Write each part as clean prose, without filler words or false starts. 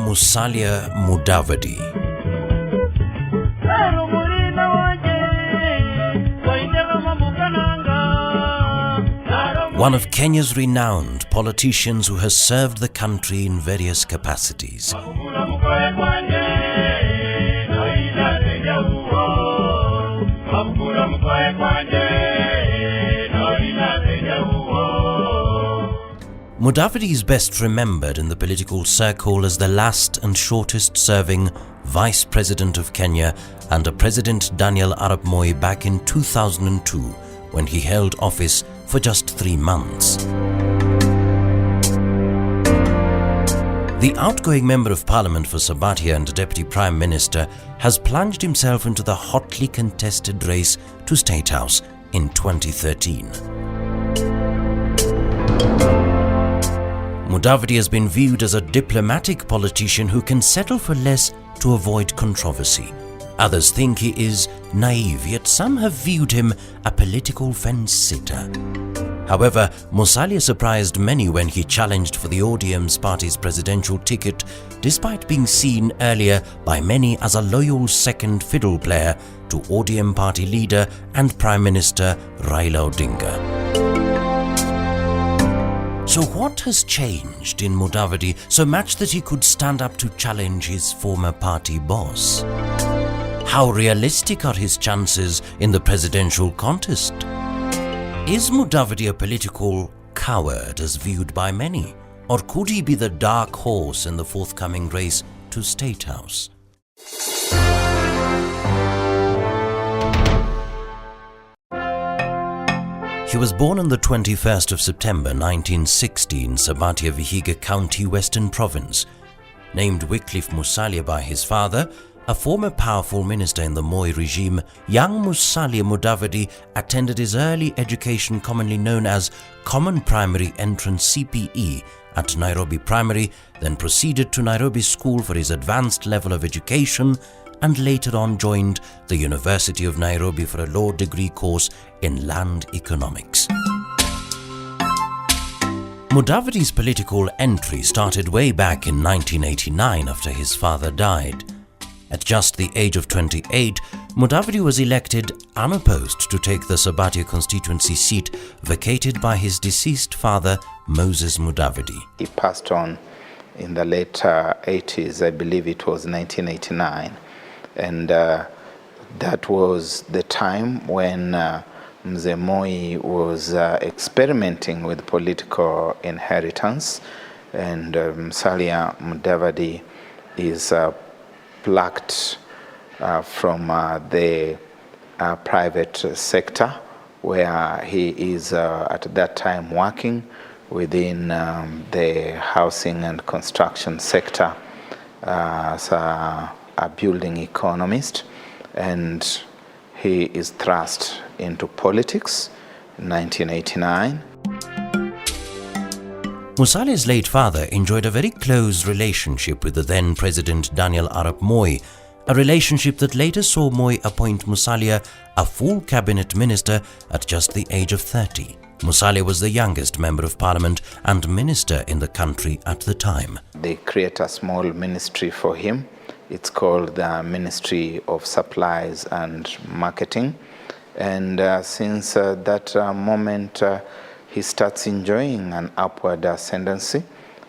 Musalia Mudavadi. One of Kenya's renowned politicians who has served the country in various capacities. Mudavadi is best remembered in the political circle as the last and shortest serving Vice President of Kenya under President Daniel Arap Moi back in 2002, when he held office for just 3 months. The outgoing Member of Parliament for Sabatia and Deputy Prime Minister has plunged himself into the hotly contested race to Statehouse in 2013. Mudavadi has been viewed as a diplomatic politician who can settle for less to avoid controversy. Others think he is naive, yet some have viewed him a political fence-sitter. However, Musalia surprised many when he challenged for the ODM's party's presidential ticket, despite being seen earlier by many as a loyal second fiddle player to ODM party leader and Prime Minister Raila Odinga. So what has changed in Mudavadi so much that he could stand up to challenge his former party boss? How realistic are his chances in the presidential contest? Is Mudavadi a political coward as viewed by many? Or could he be the dark horse in the forthcoming race to Statehouse? He was born on the 21st of September 1960 in Sabatia, Vihiga County, Western Province. Named Wycliffe Musalia by his father, a former powerful minister in the Moi regime, young Musalia Mudavadi attended his early education commonly known as Common Primary Entrance CPE at Nairobi Primary, then proceeded to Nairobi School for his advanced level of education and later on joined the University of Nairobi for a law degree course in land economics. Mudavadi's political entry started way back in 1989 after his father died. At just the age of 28, Mudavadi was elected unopposed to take the Sabatia constituency seat vacated by his deceased father, Moses Mudavadi. He passed on in the late 80s, I believe it was 1989. And that was the time when Mzee Moi was experimenting with political inheritance, and Musalia Mudavadi is plucked from the private sector, where he is at that time working within the housing and construction sector as a building economist, and he is thrust into politics in 1989. Musalia's late father enjoyed a very close relationship with the then President Daniel Arap Moi, a relationship that later saw Moi appoint Musalia a full cabinet minister at just the age of 30. Musalia was the youngest member of parliament and minister in the country at the time. They create a small ministry for him. It's called the Ministry of Supplies and Marketing. And since that moment, he starts enjoying an upward ascendancy,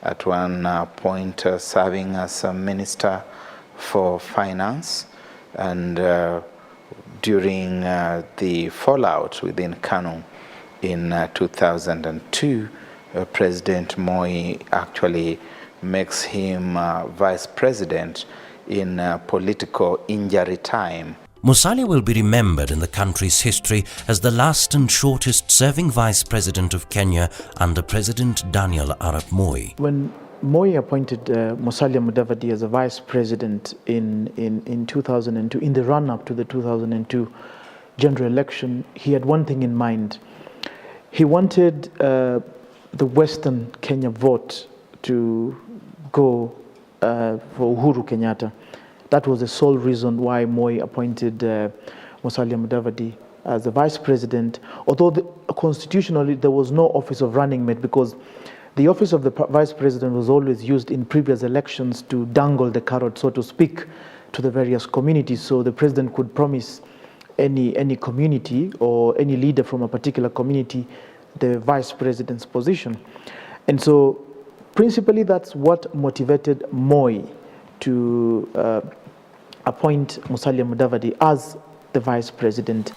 at one point serving as a minister for finance. And during the fallout within KANU in 2002, President Moi actually makes him vice president in political injury time. Musalia will be remembered in the country's history as the last and shortest serving vice president of Kenya under President Daniel Arap Moi. When Moi appointed Musalia Mudavadi as a vice president in 2002, in the run-up to the 2002 general election, he had one thing in mind. He wanted the Western Kenya vote to go for Uhuru Kenyatta. That was the sole reason why Moi appointed Musalia Mudavadi as the vice president, although constitutionally there was no office of running mate, because the office of the vice president was always used in previous elections to dangle the carrot, so to speak, to the various communities. So the president could promise any community or any leader from a particular community the vice president's position. And so principally that's what motivated Moi to appoint Musalia Mudavadi as the vice president.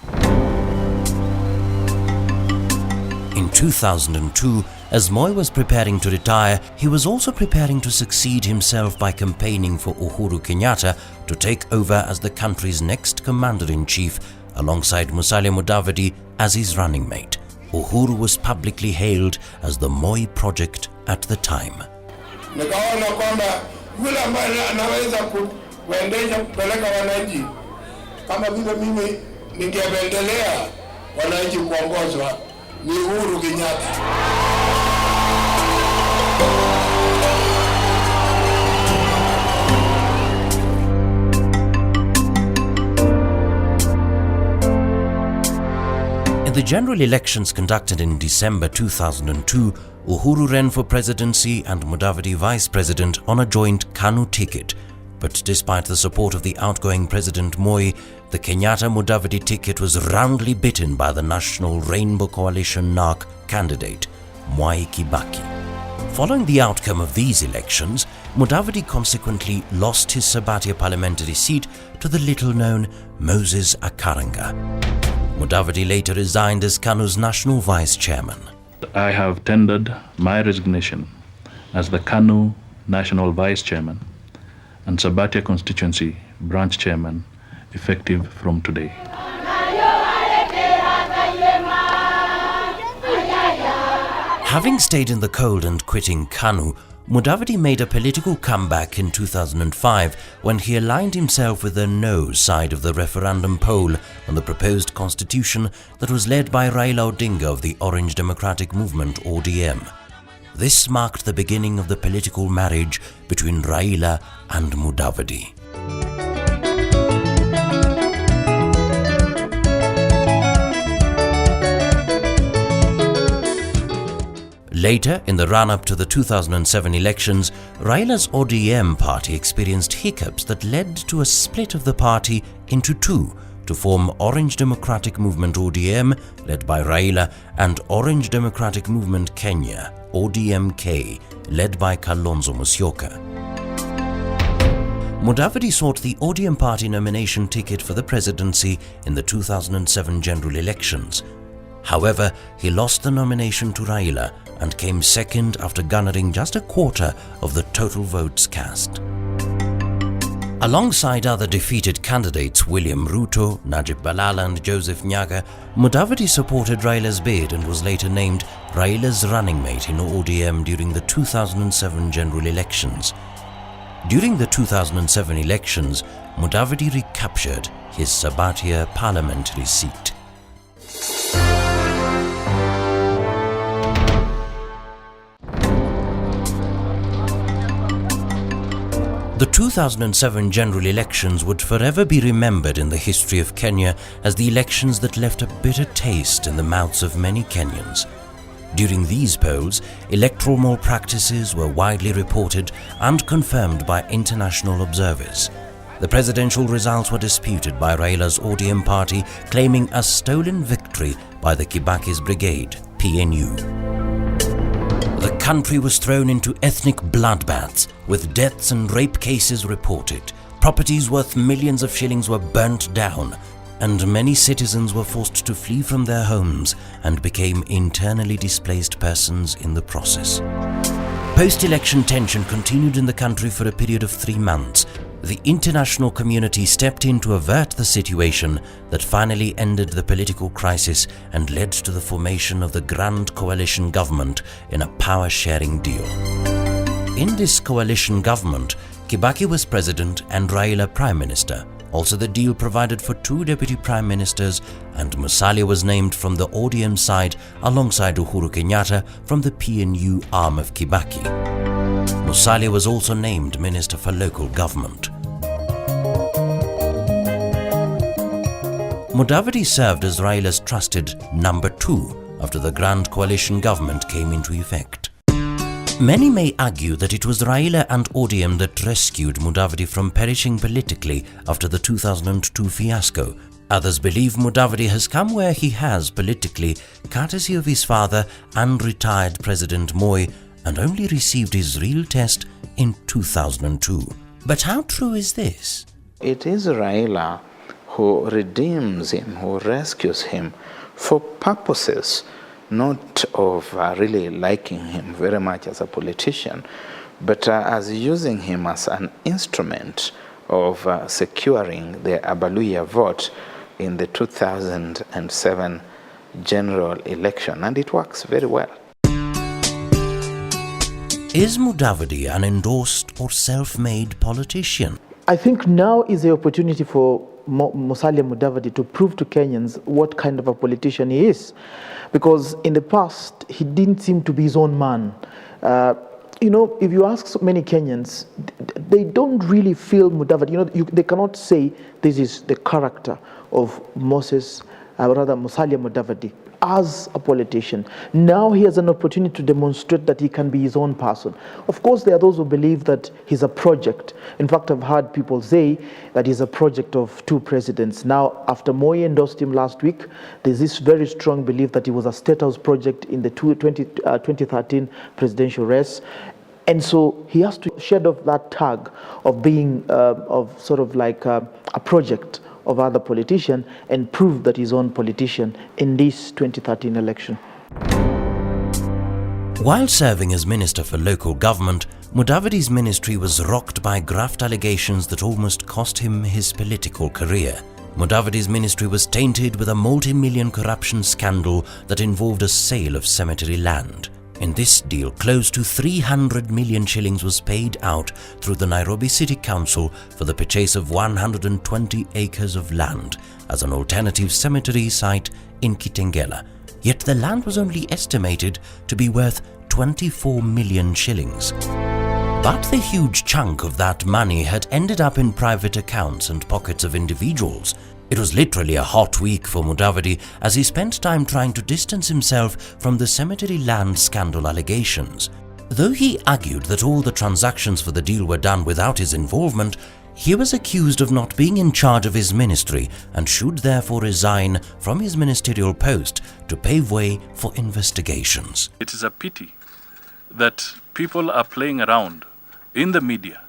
In 2002, as Moi was preparing to retire, he was also preparing to succeed himself by campaigning for Uhuru Kenyatta to take over as the country's next commander-in-chief alongside Musalia Mudavadi as his running mate. Uhuru was publicly hailed as the Moi project at the time. Nikaona kwamba yule ambaye anaweza kuendesha kupeleka wananchi kama vile mimi ningependelea wananchi kuongozwa ni Uhuru Kenyatta. In the general elections conducted in December 2002, Uhuru ran for presidency and Mudavadi vice president on a joint KANU ticket. But despite the support of the outgoing President Moi, the Kenyatta-Mudavadi ticket was roundly bitten by the National Rainbow Coalition NARC candidate, Mwai Kibaki. Following the outcome of these elections, Mudavadi consequently lost his Sabatia parliamentary seat to the little-known Moses Akaranga. Mudavadi later resigned as KANU's national vice-chairman. I have tendered my resignation as the KANU national vice-chairman and Sabatia constituency branch chairman effective from today. Having stayed in the cold and quitting KANU, Mudavadi made a political comeback in 2005 when he aligned himself with the no side of the referendum poll on the proposed constitution that was led by Raila Odinga of the Orange Democratic Movement (ODM). This marked the beginning of the political marriage between Raila and Mudavadi. Later, in the run-up to the 2007 elections, Raila's ODM party experienced hiccups that led to a split of the party into two to form Orange Democratic Movement (ODM), led by Raila, and Orange Democratic Movement Kenya (ODMK), led by Kalonzo Musyoka. Mudavadi sought the ODM party nomination ticket for the presidency in the 2007 general elections. However, he lost the nomination to Raila and came second after garnering just a quarter of the total votes cast. Alongside other defeated candidates William Ruto, Najib Balala and Joseph Nyaga, Mudavadi supported Raila's bid and was later named Raila's running mate in ODM during the 2007 general elections. During the 2007 elections, Mudavadi recaptured his Sabatia parliamentary seat. The 2007 general elections would forever be remembered in the history of Kenya as the elections that left a bitter taste in the mouths of many Kenyans. During these polls, electoral malpractices were widely reported and confirmed by international observers. The presidential results were disputed by Raila's ODM party, claiming a stolen victory by the Kibaki's brigade, PNU. The country was thrown into ethnic bloodbaths, with deaths and rape cases reported. Properties worth millions of shillings were burnt down, and many citizens were forced to flee from their homes and became internally displaced persons in the process. Post-election tension continued in the country for a period of 3 months. The international community stepped in to avert the situation that finally ended the political crisis and led to the formation of the Grand Coalition government in a power-sharing deal. In this coalition government, Kibaki was president and Raila prime minister. Also, the deal provided for 2 deputy prime ministers, and Musalia was named from the ODM side alongside Uhuru Kenyatta from the PNU arm of Kibaki. Musalia was also named Minister for Local Government. Mudavadi served as Raila's trusted number 2 after the Grand Coalition government came into effect. Many may argue that it was Raila and ODM that rescued Mudavadi from perishing politically after the 2002 fiasco. Others believe Mudavadi has come where he has politically courtesy of his father and retired President Moi, and only received his real test in 2002. But how true is this? It is Raila who redeems him, who rescues him for purposes not of really liking him very much as a politician, but as using him as an instrument of securing the Abaluya vote in the 2007 general election, and it works very well. Is Mudavadi an endorsed or self-made politician? I think now is the opportunity for Musalia Mudavadi to prove to Kenyans what kind of a politician he is. Because in the past, he didn't seem to be his own man. If you ask so many Kenyans, they don't really feel Mudavadi. They cannot say this is the character of Musalia Mudavadi as a politician. Now he has an opportunity to demonstrate that he can be his own person. Of course, there are those who believe that he's a project. In fact, I've heard people say that he's a project of two presidents. Now, after Moi endorsed him last week, there's this very strong belief that he was a Statehouse project in the 2013 presidential race. And so he has to shed off that tag of being a project of other politician and prove that he's own politician in this 2013 election. While serving as Minister for Local Government, Mudavadi's ministry was rocked by graft allegations that almost cost him his political career. Mudavadi's ministry was tainted with a multi-million corruption scandal that involved a sale of cemetery land. In this deal, close to 300 million shillings was paid out through the Nairobi City Council for the purchase of 120 acres of land as an alternative cemetery site in Kitengela. Yet the land was only estimated to be worth 24 million shillings. But the huge chunk of that money had ended up in private accounts and pockets of individuals. It was literally a hot week for Mudavadi as he spent time trying to distance himself from the cemetery land scandal allegations. Though he argued that all the transactions for the deal were done without his involvement, he was accused of not being in charge of his ministry and should therefore resign from his ministerial post to pave way for investigations. It is a pity that people are playing around in the media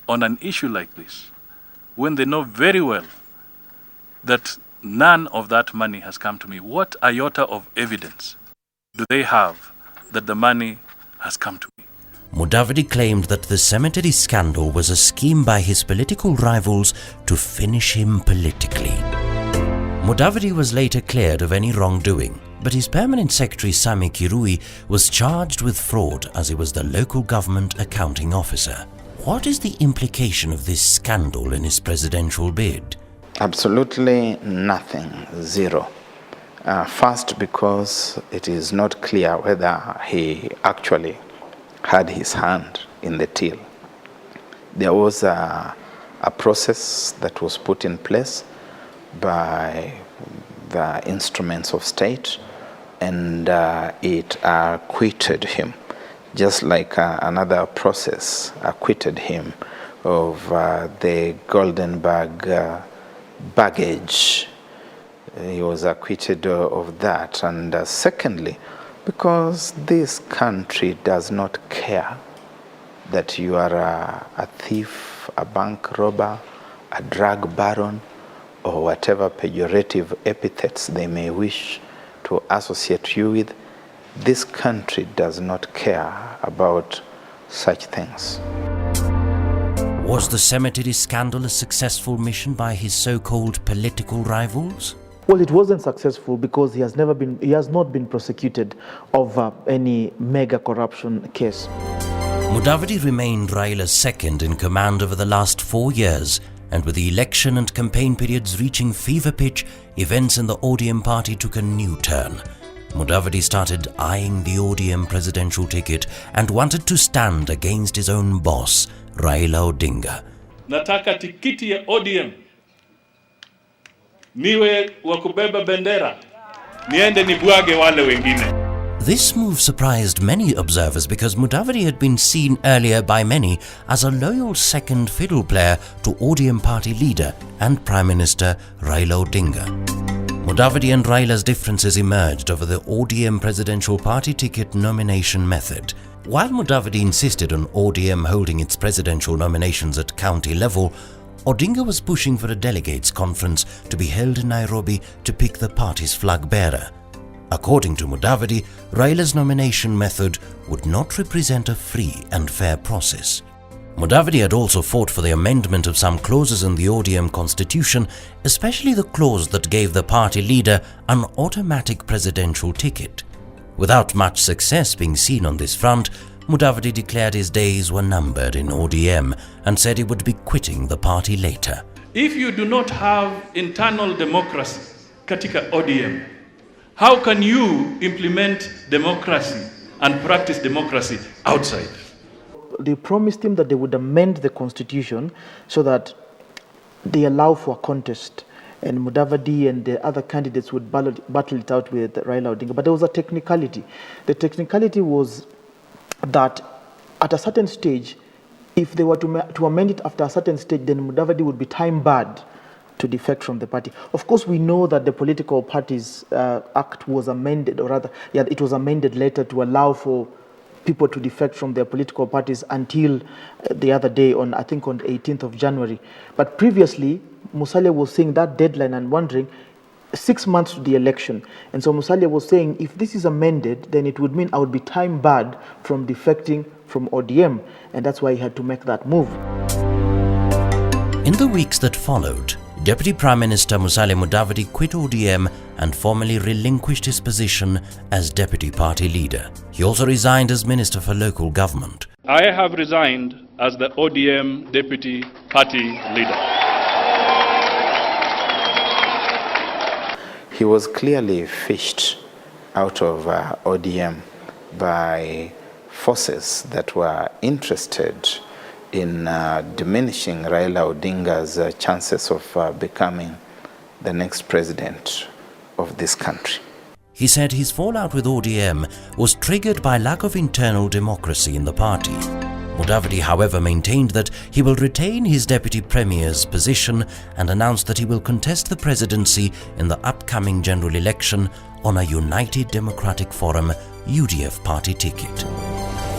on an issue like this when they know very well that none of that money has come to me. What iota of evidence do they have that the money has come to me? Mudavadi claimed that the cemetery scandal was a scheme by his political rivals to finish him politically. Mudavadi was later cleared of any wrongdoing, but his permanent secretary Sami Kirui was charged with fraud as he was the local government accounting officer. What is the implication of this scandal in his presidential bid? Absolutely nothing, zero. First, because it is not clear whether he actually had his hand in the till. There was a process that was put in place by the instruments of state, and it acquitted him, just like another process acquitted him of the golden baggage. He was acquitted of that. And secondly, because this country does not care that you are a thief, a bank robber, a drug baron, or whatever pejorative epithets they may wish to associate you with. This country does not care about such things. Was the cemetery scandal a successful mission by his so-called political rivals? Well, it wasn't successful because he has not been prosecuted of any mega corruption case. Mudavadi remained Raila's second in command over the last 4 years, and with the election and campaign periods reaching fever pitch, events in the ODM party took a new turn. Mudavadi started eyeing the ODM presidential ticket and wanted to stand against his own boss, Raila Odinga. Nataka tikiti ya ODM niwe wa kubeba bendera, niende nibwage wale wengine. This move surprised many observers because Mudavadi had been seen earlier by many as a loyal second fiddle player to ODM party leader and Prime Minister Raila Odinga. Mudavadi and Raila's differences emerged over the ODM presidential party ticket nomination method. While Mudavadi insisted on ODM holding its presidential nominations at county level, Odinga was pushing for a delegates conference to be held in Nairobi to pick the party's flag bearer. According to Mudavadi, Raila's nomination method would not represent a free and fair process. Mudavadi had also fought for the amendment of some clauses in the ODM constitution, especially the clause that gave the party leader an automatic presidential ticket. Without much success being seen on this front, Mudavadi declared his days were numbered in ODM and said he would be quitting the party later. If you do not have internal democracy katika ODM, how can you implement democracy and practice democracy outside? They promised him that they would amend the constitution so that they allow for a contest, and Mudavadi and the other candidates would battle it out with Raila Odinga. But there was a technicality. The technicality was that at a certain stage, if they were to amend it after a certain stage, then Mudavadi would be time-barred to defect from the party. Of course, we know that the Political Parties Act was amended, or rather, it was amended later to allow for people to defect from their political parties until the other day, I think on the 18th of January. But previously, Musalia was saying that deadline and wondering 6 months to the election. And so Musalia was saying, if this is amended, then it would mean I would be time-barred from defecting from ODM. And that's why he had to make that move. In the weeks that followed, Deputy Prime Minister Musalia Mudavadi quit ODM and formally relinquished his position as Deputy Party Leader. He also resigned as Minister for Local Government. I have resigned as the ODM Deputy Party Leader. He was clearly fished out of ODM by forces that were interested in diminishing Raila Odinga's chances of becoming the next president of this country. He said his fallout with ODM was triggered by lack of internal democracy in the party. Mudavadi, however, maintained that he will retain his deputy premier's position and announced that he will contest the presidency in the upcoming general election on a United Democratic Forum UDF party ticket.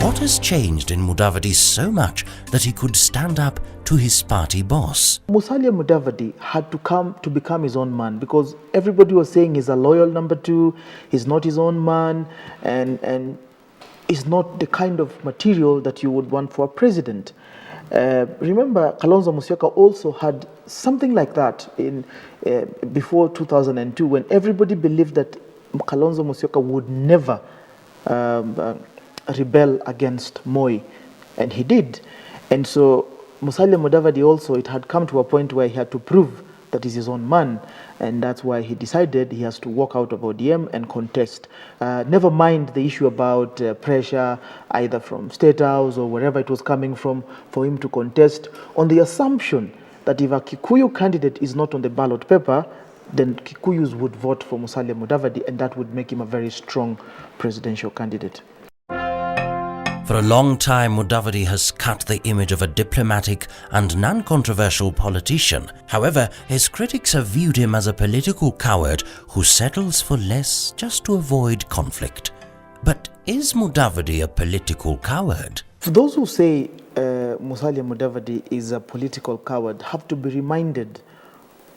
What has changed in Mudavadi so much that he could stand up to his party boss? Musalia Mudavadi had to come to become his own man, because everybody was saying he's a loyal number two, he's not his own man, and is not the kind of material that you would want for a president. Remember, Kalonzo Musyoka also had something like that in before 2002, when everybody believed that Kalonzo Musyoka would never rebel against Moi, and he did. And so Musalia Mudavadi also, it had come to a point where he had to prove that he's his own man, and that's why he decided he has to walk out of ODM and contest. Never mind the issue about pressure, either from Statehouse or wherever it was coming from, for him to contest, on the assumption that if a Kikuyu candidate is not on the ballot paper, then Kikuyus would vote for Musalia Mudavadi, and that would make him a very strong presidential candidate. For a long time, Mudavadi has cut the image of a diplomatic and non-controversial politician. However, his critics have viewed him as a political coward who settles for less just to avoid conflict. But is Mudavadi a political coward? For those who say Musalia Mudavadi is a political coward, have to be reminded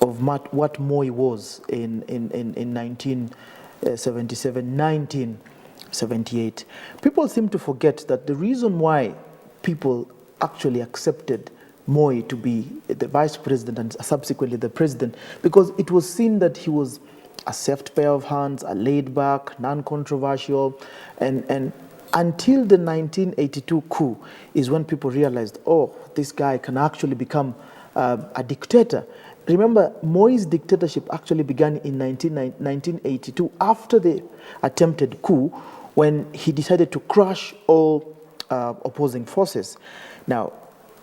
of what Moi was in 1977, 1978. People seem to forget that the reason why people actually accepted Moi to be the vice president and subsequently the president, because it was seen that he was a soft pair of hands, a laid-back, non-controversial, and until the 1982 coup is when people realized, oh, this guy can actually become a dictator. Remember, Moi's dictatorship actually began in 1982 after the attempted coup, when he decided to crush all opposing forces. Now,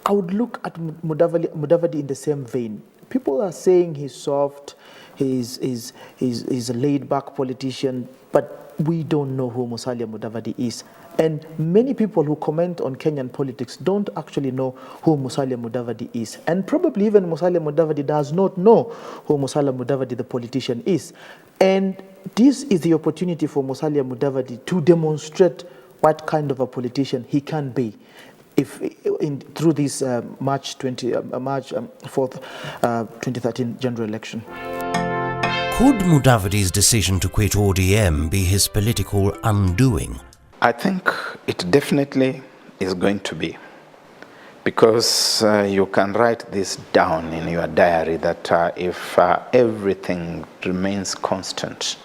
I would look at Mudavadi in the same vein. People are saying he's soft, he's a laid-back politician, but we don't know who Musalia Mudavadi is. And many people who comment on Kenyan politics don't actually know who Musalia Mudavadi is. And probably even Musalia Mudavadi does not know who Musalia Mudavadi, the politician, is. And this is the opportunity for Musalia Mudavadi to demonstrate what kind of a politician he can be through this March 4th, 2013 general election. Could Mudavadi's decision to quit ODM be his political undoing? I think it definitely is going to be, because you can write this down in your diary that if everything remains constant,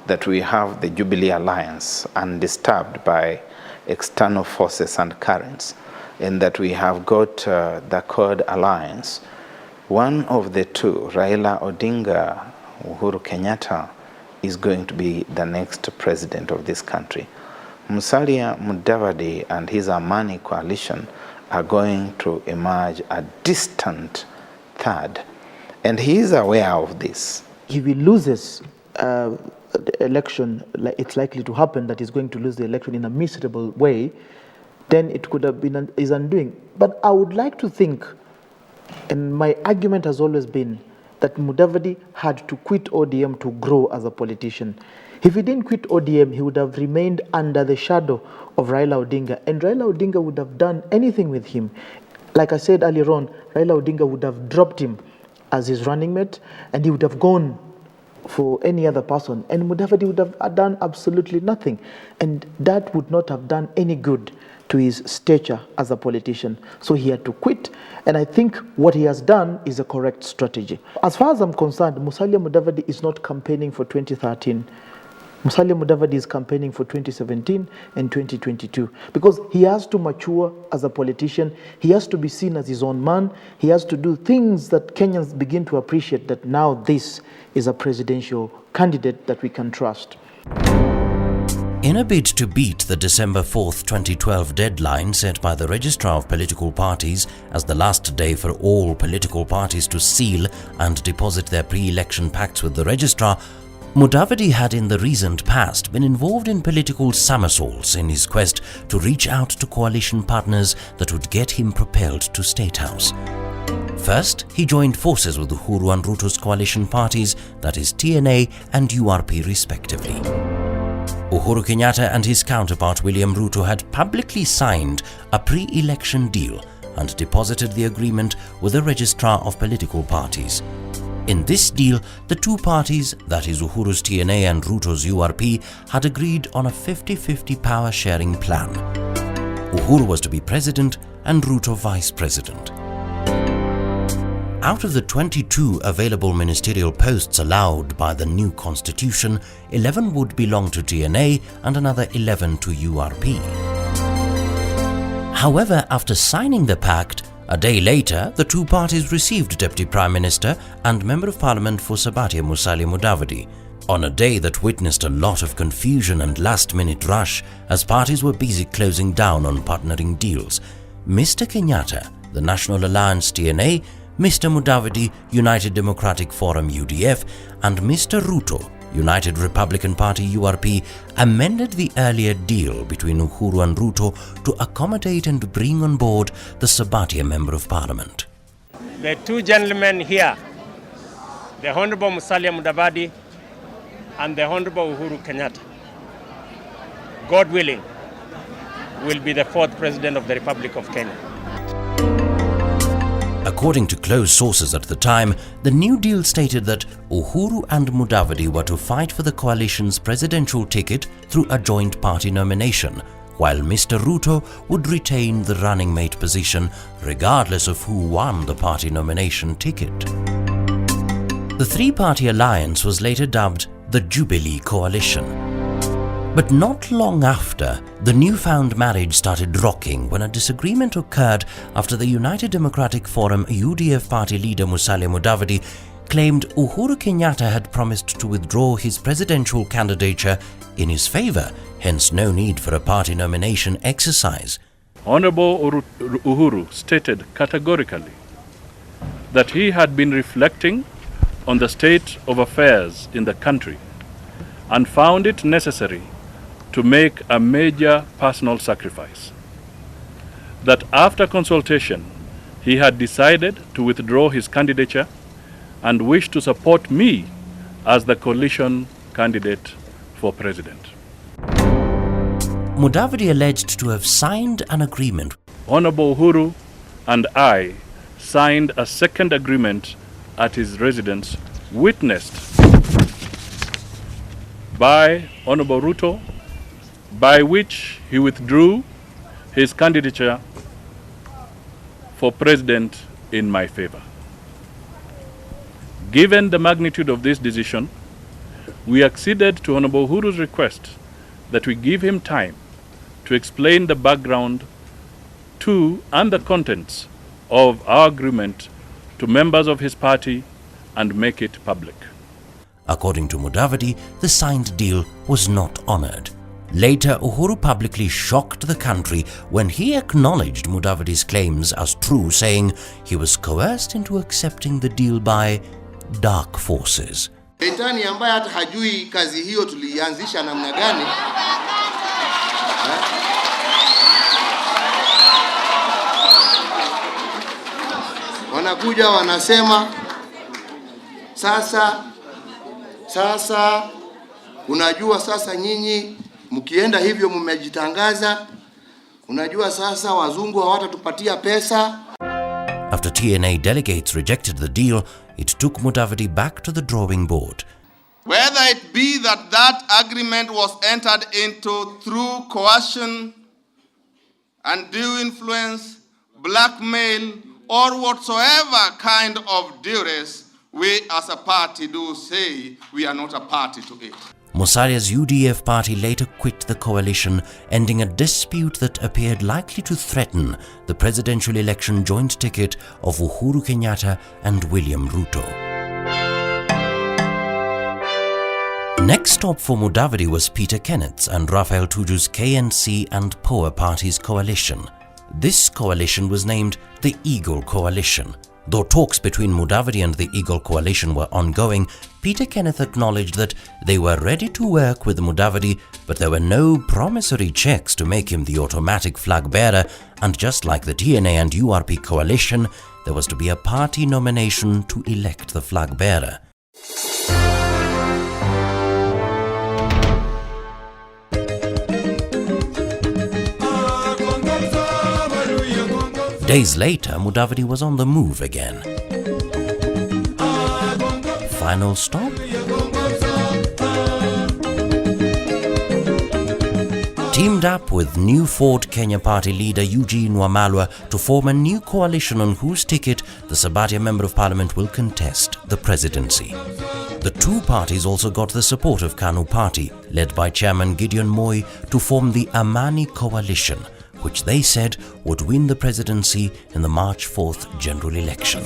that we have the Jubilee Alliance undisturbed by external forces and currents, and that we have got the Accord Alliance, one of the two, Raila Odinga, Uhuru Kenyatta, is going to be the next president of this country. Musalia Mudavadi and his Amani coalition are going to emerge a distant third. And he is aware of this. If he loses the election, it's likely to happen that he's going to lose the election in a miserable way, then it could have been his undoing. But I would like to think, and my argument has always been, that Mudavadi had to quit ODM to grow as a politician. If he didn't quit ODM, he would have remained under the shadow of Raila Odinga, and Raila Odinga would have done anything with him. Like I said earlier on, Raila Odinga would have dropped him as his running mate, and he would have gone for any other person, and Mudavadi would have done absolutely nothing, and that would not have done any good to his stature as a politician. So he had to quit, and I think what he has done is a correct strategy. As far as I'm concerned, Musalia Mudavadi is not campaigning for 2013. Musalia Mudavadi is campaigning for 2017 and 2022, because he has to mature as a politician. He has to be seen as his own man. He has to do things that Kenyans begin to appreciate, that now this is a presidential candidate that we can trust. In a bid to beat the December 4th, 2012 deadline set by the Registrar of Political Parties as the last day for all political parties to seal and deposit their pre-election pacts with the Registrar, Mudavadi had in the recent past been involved in political somersaults in his quest to reach out to coalition partners that would get him propelled to Statehouse. First, he joined forces with Uhuru and Ruto's coalition parties, that is TNA and URP respectively. Uhuru Kenyatta and his counterpart William Ruto had publicly signed a pre-election deal and deposited the agreement with the Registrar of Political Parties. In this deal, the two parties, that is Uhuru's TNA and Ruto's URP, had agreed on a 50-50 power-sharing plan. Uhuru was to be president and Ruto vice president. Out of the 22 available ministerial posts allowed by the new constitution, 11 would belong to TNA and another 11 to URP. However, after signing the pact, a day later, the two parties received Deputy Prime Minister and Member of Parliament for Sabatia Musalia Mudavadi, on a day that witnessed a lot of confusion and last-minute rush as parties were busy closing down on partnering deals. Mr. Kenyatta, the National Alliance TNA, Mr. Mudavadi, United Democratic Forum UDF, and Mr. Ruto, United Republican Party URP, amended the earlier deal between Uhuru and Ruto to accommodate and bring on board the Sabatia Member of Parliament. The two gentlemen here, the Honorable Musalia Mudavadi and the Honorable Uhuru Kenyatta, God willing, will be the fourth President of the Republic of Kenya. According to close sources at the time, the new deal stated that Uhuru and Mudavadi were to fight for the coalition's presidential ticket through a joint party nomination, while Mr. Ruto would retain the running mate position regardless of who won the party nomination ticket. The three-party alliance was later dubbed the Jubilee Coalition. But not long after, the newfound marriage started rocking when a disagreement occurred after the United Democratic Forum UDF party leader Musalia Mudavadi claimed Uhuru Kenyatta had promised to withdraw his presidential candidature in his favor, hence no need for a party nomination exercise. Honorable Uhuru stated categorically that he had been reflecting on the state of affairs in the country and found it necessary to make a major personal sacrifice. That after consultation, he had decided to withdraw his candidature and wished to support me as the coalition candidate for president. Mudavadi alleged to have signed an agreement. Honorable Uhuru and I signed a second agreement at his residence, witnessed by Honorable Ruto, by which he withdrew his candidature for president in my favor. Given the magnitude of this decision, we acceded to Honorable Uhuru's request that we give him time to explain the background to and the contents of our agreement to members of his party and make it public. According to Mudavadi, the signed deal was not honored. Later, Uhuru publicly shocked the country when he acknowledged Mudavadi's claims as true, saying he was coerced into accepting the deal by dark forces. Shetani ambaye hata hajui kazi hiyo tulianzisha namna gani. Wanakuja wanasema sasa unajua sasa nyinyi mkienda hivyo mmejitangaza, unajua sasa wazungu hawatatupatia pesa. After TNA delegates rejected the deal, it took Mudavadi back to the drawing board. Whether it be that agreement was entered into through coercion, undue influence, blackmail, or whatsoever kind of duress, we as a party do say we are not a party to it. Musalia's UDF party later quit the coalition, ending a dispute that appeared likely to threaten the presidential election joint ticket of Uhuru Kenyatta and William Ruto. Next stop for Mudavadi was Peter Kenneth's and Raphael Tuju's KNC and POA parties coalition. This coalition was named the Eagle Coalition. Though talks between Mudavadi and the Eagle Coalition were ongoing, Peter Kenneth acknowledged that they were ready to work with Mudavadi, but there were no promissory checks to make him the automatic flag bearer, and just like the TNA and URP coalition, there was to be a party nomination to elect the flag bearer. Days later, Mudavadi was on the move again. Final stop? Teamed up with new Ford Kenya Party leader Eugene Wamalwa to form a new coalition on whose ticket the Sabatia Member of Parliament will contest the presidency. The two parties also got the support of KANU Party, led by Chairman Gideon Moi, to form the Amani Coalition, which they said would win the presidency in the March 4th general election.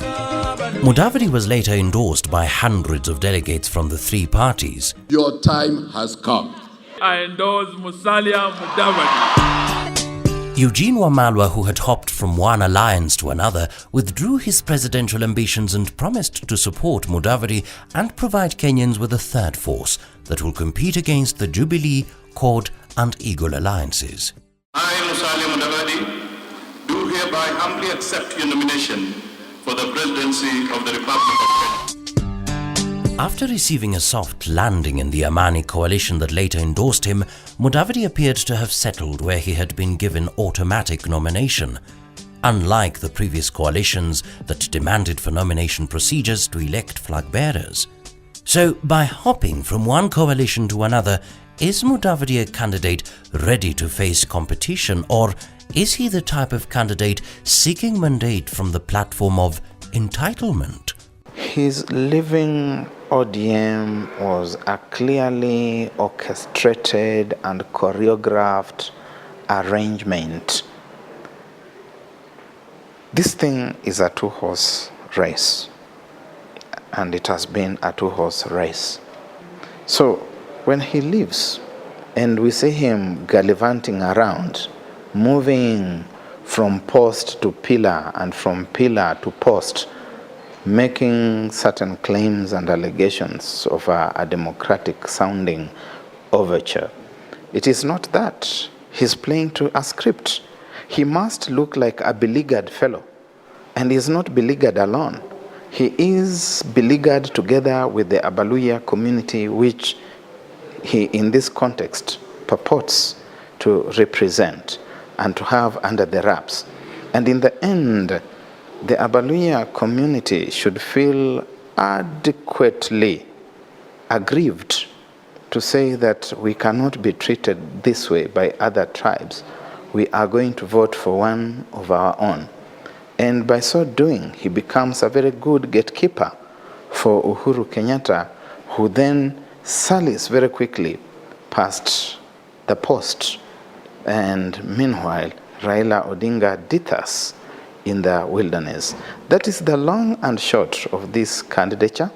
Mudavadi was later endorsed by hundreds of delegates from the three parties. Your time has come. I endorse Musalia Mudavadi. Eugene Wamalwa, who had hopped from one alliance to another, withdrew his presidential ambitions and promised to support Mudavadi and provide Kenyans with a third force that will compete against the Jubilee, CORD and Eagle alliances. I, Musalia Mudavadi, do hereby humbly accept your nomination for the presidency of the Republic of Kenya. After receiving a soft landing in the Amani coalition that later endorsed him, Mudavadi appeared to have settled where he had been given automatic nomination. Unlike the previous coalitions that demanded for nomination procedures to elect flag bearers. So, by hopping from one coalition to another, is Mudavadi a candidate ready to face competition, or is he the type of candidate seeking mandate from the platform of entitlement? His leaving ODM was a clearly orchestrated and choreographed arrangement. This thing is a two-horse race, and it has been a two-horse race. So, when he leaves and we see him gallivanting around, moving from post to pillar and from pillar to post, making certain claims and allegations of a democratic sounding overture. It is not that. He's playing to a script. He must look like a beleaguered fellow. And he's not beleaguered alone. He is beleaguered together with the Abaluya community, which he, in this context, purports to represent and to have under the wraps. And in the end, the Abaluya community should feel adequately aggrieved to say that we cannot be treated this way by other tribes. We are going to vote for one of our own. And by so doing, he becomes a very good gatekeeper for Uhuru Kenyatta, who then sallies very quickly past the post. And meanwhile, Raila Odinga dithers in the wilderness. That is the long and short of this candidature,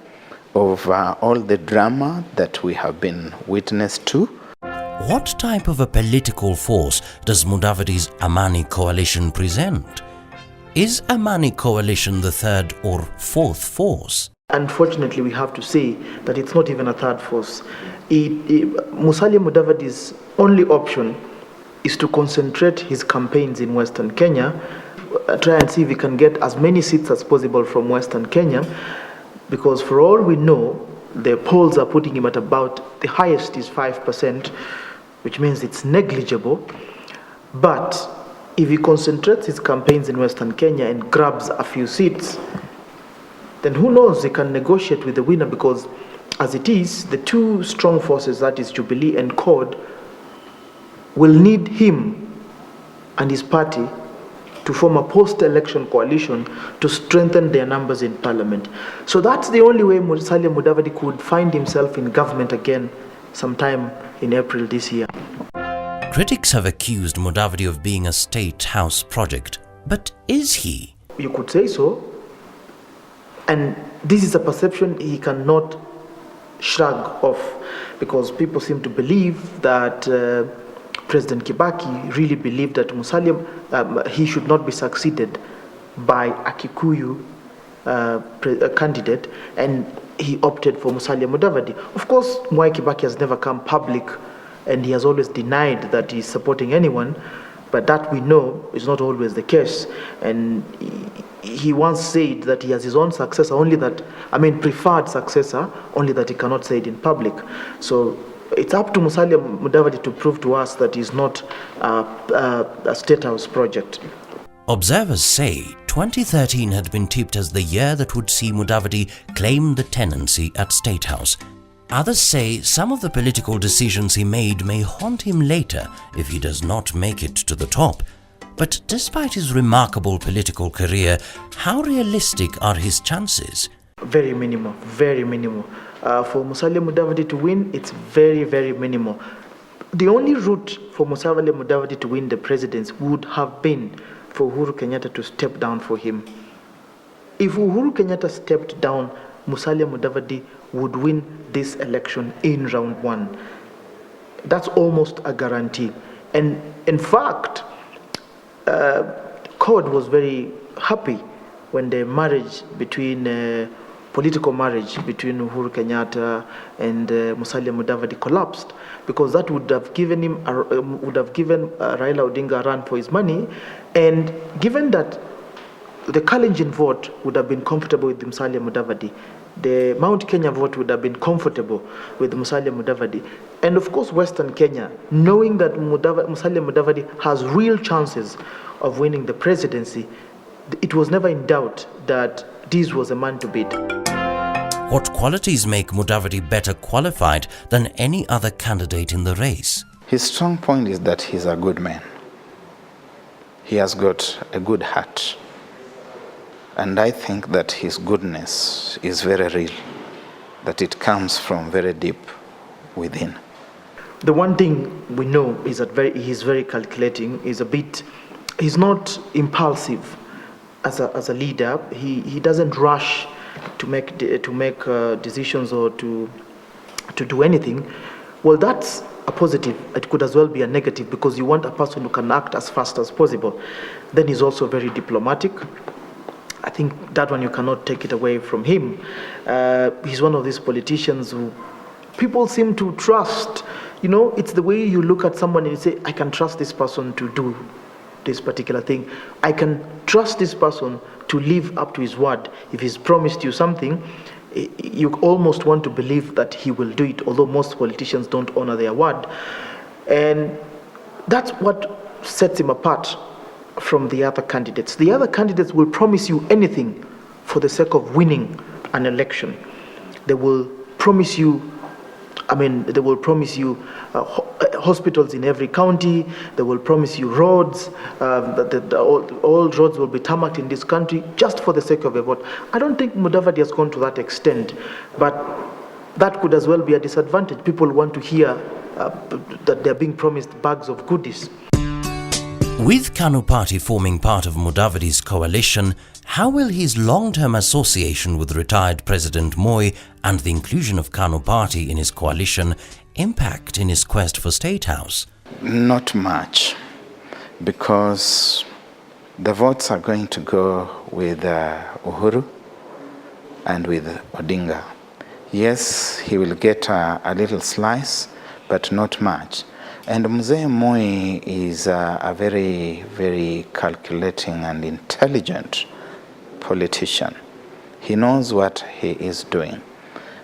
of all the drama that we have been witness to. What type of a political force does Mudavadi's Amani coalition present? Is Amani coalition the third or fourth force? Unfortunately, we have to say that it's not even a third force. Musalia Mudavadi's only option is to concentrate his campaigns in Western Kenya, try and see if he can get as many seats as possible from Western Kenya, because for all we know, the polls are putting him at about, the highest is 5%, which means it's negligible. But if he concentrates his campaigns in Western Kenya and grabs a few seats, then who knows, he can negotiate with the winner, because as it is, the two strong forces, that is Jubilee and CORD, will need him and his party to form a post-election coalition to strengthen their numbers in parliament. So that's the only way Musalia Mudavadi could find himself in government again sometime in April this year. Critics have accused Mudavadi of being a Statehouse project, but is he? You could say so, and this is a perception he cannot shrug off, because people seem to believe that President Kibaki really believed that Musalia, he should not be succeeded by a Kikuyu candidate, and he opted for Musalia Mudavadi. Of course, Mwai Kibaki has never come public, and he has always denied that he's supporting anyone, but that we know is not always the case. And he once said that he has his own successor, only that, preferred successor, only that he cannot say it in public. So it's up to Musalia Mudavadi to prove to us that he's not a Statehouse project. Observers say 2013 had been tipped as the year that would see Mudavadi claim the tenancy at Statehouse. Others say some of the political decisions he made may haunt him later if he does not make it to the top. But despite his remarkable political career, how realistic are his chances? Very minimal, very minimal. For Musalia Mudavadi to win, it's very, very minimal. The only route for Musalia Mudavadi to win the presidency would have been for Uhuru Kenyatta to step down for him. If Uhuru Kenyatta stepped down, Musalia Mudavadi would win this election in round one. That's almost a guarantee. And in fact, CORD was very happy when the marriage between political marriage between Uhuru Kenyatta and Musalia Mudavadi collapsed, because that would have given him Raila Odinga a run for his money, and given that the Kalenjin vote would have been comfortable with Musalia Mudavadi, the Mount Kenya vote would have been comfortable with Musalia Mudavadi, and of course Western Kenya, knowing that Musalia Mudavadi has real chances of winning the presidency, it was never in doubt that this was a man to beat. What qualities make Mudavadi better qualified than any other candidate in the race? His strong point is that he's a good man. He has got a good heart. And I think that his goodness is very real, that it comes from very deep within. The one thing we know is that he's very calculating, he's not impulsive as a leader. He doesn't rush to make decisions or to do anything. Well, that's a positive. It could as well be a negative, because you want a person who can act as fast as possible. Then he's also very diplomatic. I think that one you cannot take it away from him. He's one of these politicians who people seem to trust. You know, it's the way you look at someone and you say, I can trust this person to do this particular thing. I can trust this person to live up to his word. If he's promised you something, you almost want to believe that he will do it, although most politicians don't honor their word. And that's what sets him apart from the other candidates. The other candidates will promise you anything for the sake of winning an election. They will promise you, hospitals in every county. They will promise you roads, that all roads will be tarmacked in this country just for the sake of a vote. I don't think Mudavadi has gone to that extent, but that could as well be a disadvantage. People want to hear that they're being promised bags of goodies. With KANU Party forming part of Mudavadi's coalition, how will his long-term association with retired President Moi and the inclusion of KANU Party in his coalition impact in his quest for Statehouse? Not much, because the votes are going to go with Uhuru and with Odinga. Yes, he will get a little slice, but not much. And Mzee Moi is a very, very calculating and intelligent politician. He knows what he is doing.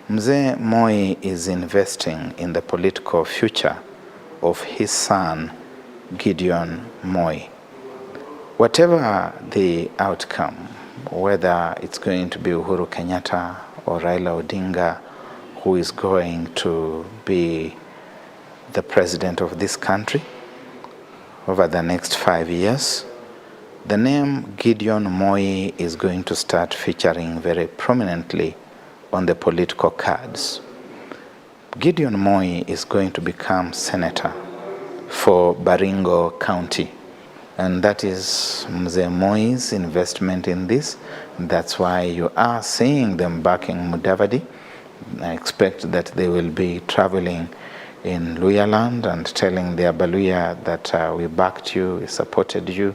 Mzee Moi is investing in the political future of his son, Gideon Moi. Whatever the outcome, whether it's going to be Uhuru Kenyatta or Raila Odinga, who is going to be the president of this country over the next 5 years, the name Gideon Moi is going to start featuring very prominently on the political cards. Gideon Moi is going to become senator for Baringo County, and that is Mzee Moi's investment in this. That's why you are seeing them backing Mudavadi. I expect that they will be traveling in Luhyaland and telling their Baluya that we backed you, we supported you,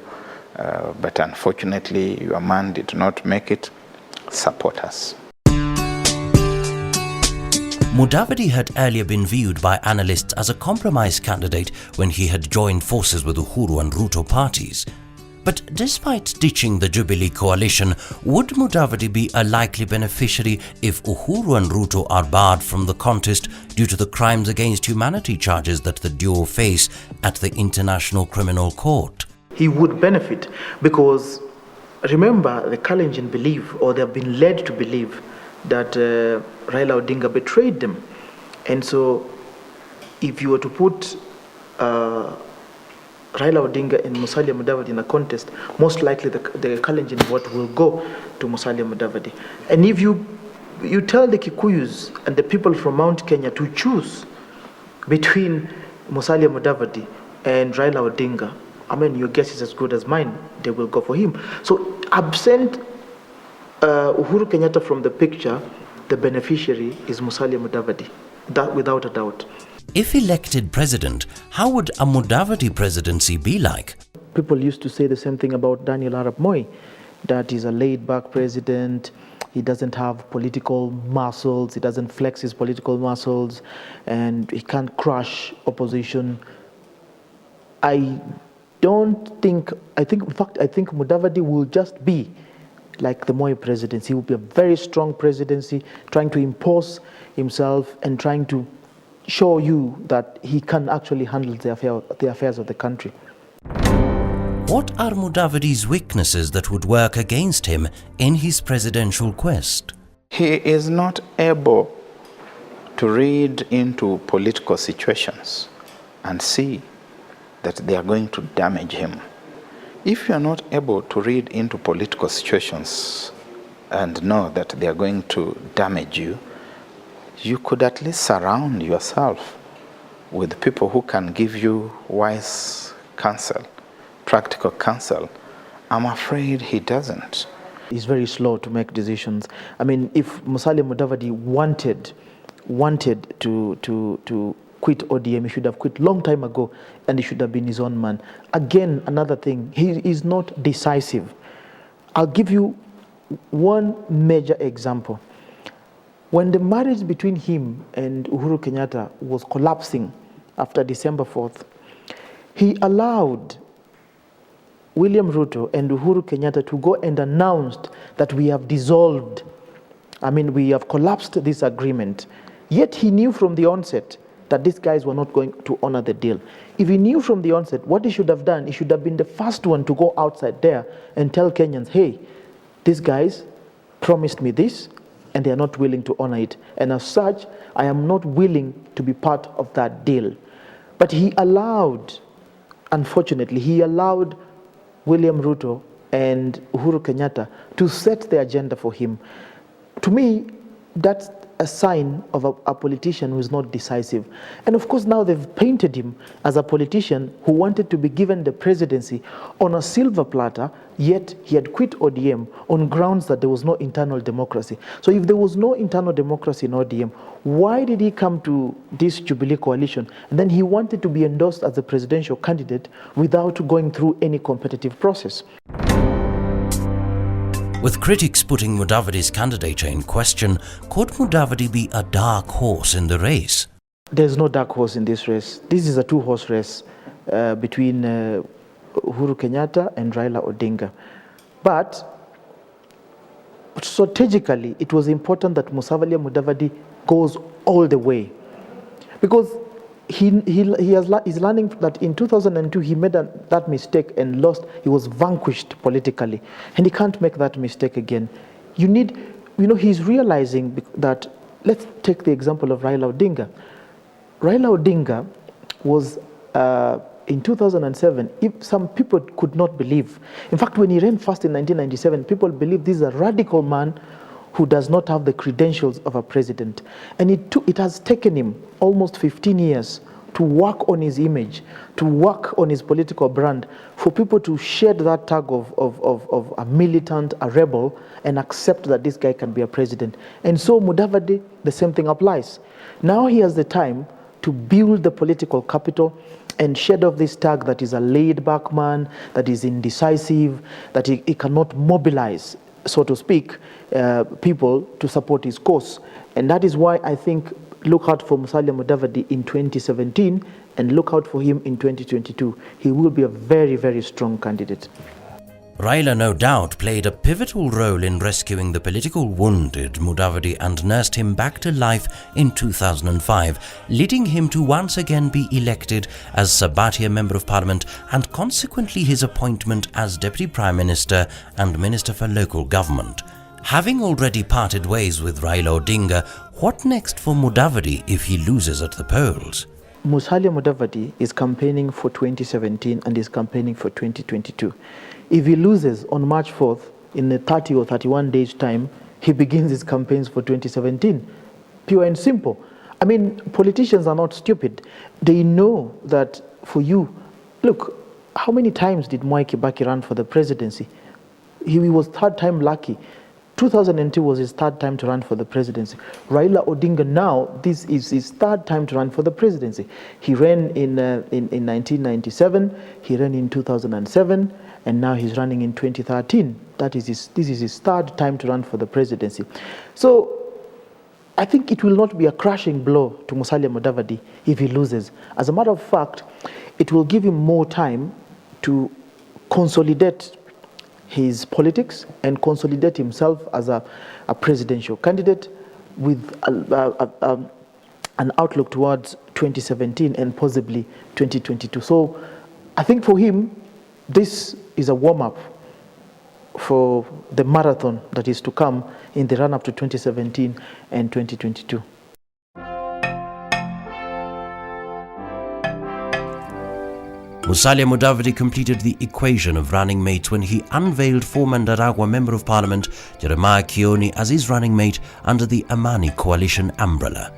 but unfortunately your man did not make it. Support us. Mudavadi had earlier been viewed by analysts as a compromise candidate when he had joined forces with Uhuru and Ruto parties. But despite ditching the Jubilee coalition, would Mudavadi be a likely beneficiary if Uhuru and Ruto are barred from the contest due to the crimes against humanity charges that the duo face at the International Criminal Court? He would benefit because, remember, the Kalenjin believe, or they have been led to believe, that Raila Odinga betrayed them. And so if you were to put Raila Odinga and Musalia Mudavadi in a contest, most likely the Kalenjin vote will go to Musalia Mudavadi. And if you tell the Kikuyus and the people from Mount Kenya to choose between Musalia Mudavadi and Raila Odinga, I mean, your guess is as good as mine. They will go for him. So absent Uhuru Kenyatta from the picture, the beneficiary is Musalia Mudavadi, that without a doubt. If elected president, how would a Mudavadi presidency be like? People used to say the same thing about Daniel Arap Moi, that he's a laid-back president, he doesn't have political muscles, he doesn't flex his political muscles, and he can't crush opposition. I think Mudavadi will just be like the Moi presidency. He will be a very strong presidency, trying to impose himself and trying to show you that he can actually handle the affairs of the country. What are Mudavadi's weaknesses that would work against him in his presidential quest? He is not able to read into political situations and see that they are going to damage him. If you are not able to read into political situations and know that they are going to damage you, you could at least surround yourself with people who can give you wise counsel, practical counsel. I'm afraid he doesn't. He's very slow to make decisions. I mean, if Musalia Mudavadi wanted to quit ODM, he should have quit long time ago, and he should have been his own man. Again, another thing, he is not decisive. I'll give you one major example. When the marriage between him and Uhuru Kenyatta was collapsing after December 4th, he allowed William Ruto and Uhuru Kenyatta to go and announce that we have dissolved, we have collapsed this agreement. Yet he knew from the onset that these guys were not going to honor the deal. If he knew from the onset, what he should have done, he should have been the first one to go outside there and tell Kenyans, hey, these guys promised me this, and they are not willing to honor it. And as such, I am not willing to be part of that deal. But he allowed, unfortunately, William Ruto and Uhuru Kenyatta to set the agenda for him. To me, that's a sign of a politician who is not decisive. And of course, now they've painted him as a politician who wanted to be given the presidency on a silver platter, yet he had quit ODM on grounds that there was no internal democracy. So if there was no internal democracy in ODM, why did he come to this Jubilee coalition? And then he wanted to be endorsed as a presidential candidate without going through any competitive process. With critics putting Mudavadi's candidature in question, could Mudavadi be a dark horse in the race? There's no dark horse in this race. This is a two-horse race between Uhuru Kenyatta and Raila Odinga. But strategically, it was important that Musalia Mudavadi goes all the way. Because he's learning that in 2002 he made that mistake and lost. He was vanquished politically, and he can't make that mistake again. He's realizing that. Let's take the example of Raila Odinga. Raila Odinga was in 2007. If some people could not believe. In fact, when he ran first in 1997, people believed this is a radical man who does not have the credentials of a president. And it has taken him almost 15 years to work on his image, to work on his political brand, for people to shed that tag of a militant, a rebel, and accept that this guy can be a president. And so Mudavadi, the same thing applies. Now he has the time to build the political capital and shed off this tag that is a laid-back man, that is indecisive, that he cannot mobilize, so to speak, people to support his cause. And that is why I think look out for Musalia Mudavadi in 2017 and look out for him in 2022. He will be a very, very strong candidate. Raila no doubt played a pivotal role in rescuing the political wounded Mudavadi and nursed him back to life in 2005, leading him to once again be elected as Sabatia Member of Parliament and consequently his appointment as Deputy Prime Minister and Minister for Local Government. Having already parted ways with Raila Odinga, what next for Mudavadi if he loses at the polls? Musalia Mudavadi is campaigning for 2017 and is campaigning for 2022. If he loses on March 4th, in the 30 or 31 days' time, he begins his campaigns for 2017. Pure and simple. Politicians are not stupid. They know that for you, look, how many times did Mwai Kibaki run for the presidency? He was third time lucky. 2002 was his third time to run for the presidency. Raila Odinga now, this is his third time to run for the presidency. He ran in 1997, he ran in 2007, and now he's running in 2013. This is his third time to run for the presidency. So I think it will not be a crashing blow to Musalia Mudavadi if he loses. As a matter of fact, it will give him more time to consolidate his politics and consolidate himself as a presidential candidate with an outlook towards 2017 and possibly 2022. So I think for him, this is a warm-up for the marathon that is to come in the run-up to 2017 and 2022. Musalia Mudavadi completed the equation of running mates when he unveiled former Ndaragwa Member of Parliament Jeremiah Kioni as his running mate under the Amani Coalition umbrella.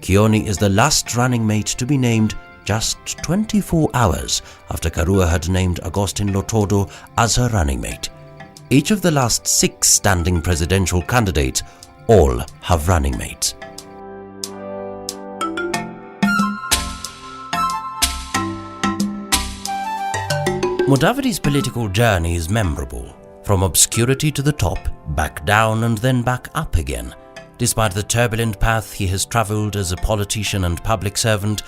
Kioni is the last running mate to be named just 24 hours after Karua had named Augustine Lotodo as her running mate. Each of the last 6 standing presidential candidates all have running mates. Mudavadi's political journey is memorable. From obscurity to the top, back down and then back up again. Despite the turbulent path he has travelled as a politician and public servant,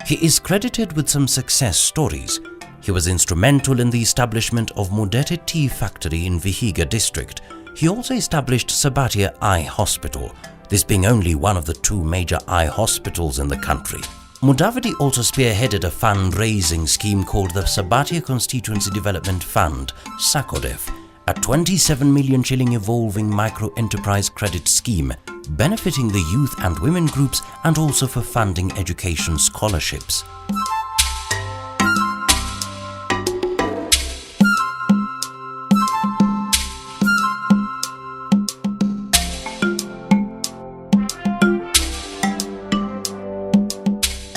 he is credited with some success stories. He was instrumental in the establishment of Mudete Tea Factory in Vihiga district. He also established Sabatia Eye Hospital, this being only one of the 2 major eye hospitals in the country. Mudavadi also spearheaded a fundraising scheme called the Sabatia Constituency Development Fund, SACODEF, a 27 million shilling evolving micro-enterprise credit scheme benefiting the youth and women groups and also for funding education scholarships.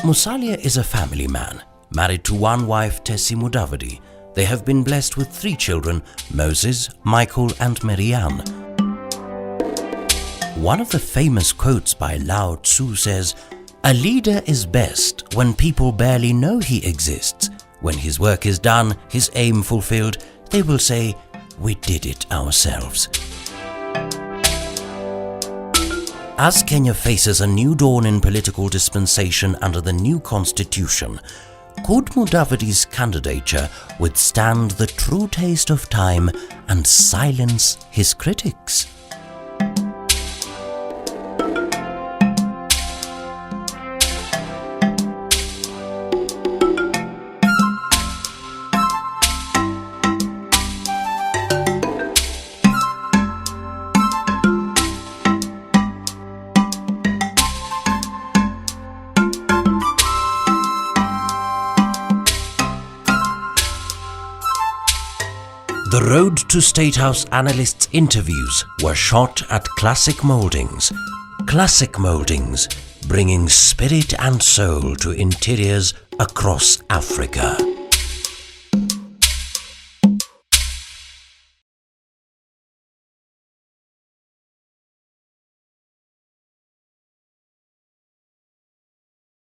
Musalia is a family man, married to one wife, Tessie Mudavadi. They have been blessed with 3 children, Moses, Michael and Marianne. One of the famous quotes by Lao Tzu says, "A leader is best when people barely know he exists. When his work is done, his aim fulfilled, they will say, 'We did it ourselves.'" As Kenya faces a new dawn in political dispensation under the new constitution, could Mudavadi's candidature withstand the true taste of time and silence his critics? The Road to Statehouse analysts' interviews were shot at Classic Mouldings. Classic Mouldings, bringing spirit and soul to interiors across Africa.